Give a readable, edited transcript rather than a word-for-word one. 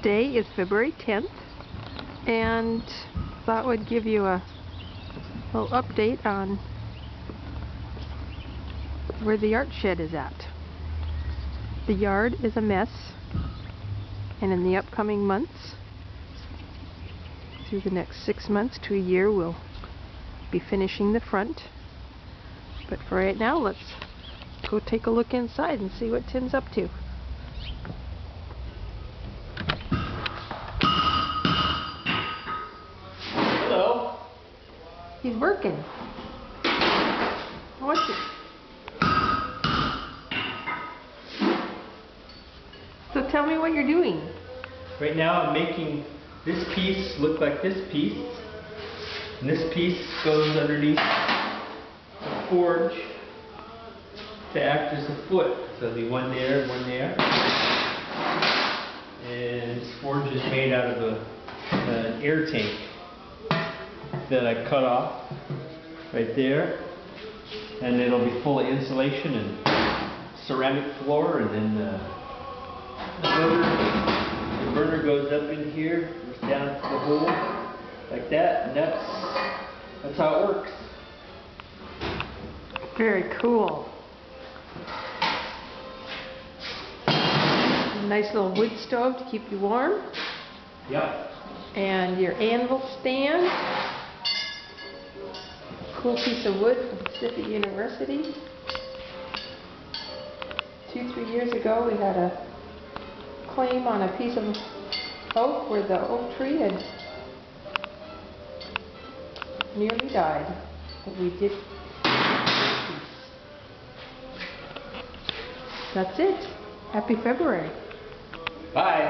Today is February 10th, and thought we'd give you a little update on where the art shed is at. The yard is a mess, and in the upcoming months, through the next 6 months to a year, we'll be finishing the front. But for right now, let's go take a look inside and see what Tim's up to. Hello. He's working. What's it? So tell me what you're doing. Right now I'm making this piece look like this piece. And this piece goes underneath the forge to act as a foot. So there'll be one there, one there. And this forge is made out of an air tank that I cut off right there. And it'll be full of insulation and ceramic floor, and then the burner goes up in here, goes down to the hole like that, and that's how it works. Very cool. A nice little wood stove to keep you warm. Yep. And your anvil stand. Cool piece of wood from Pacific University. 2-3 years ago we had a claim on a piece of oak where the oak tree had nearly died, but we did. That's it. Happy February. Bye.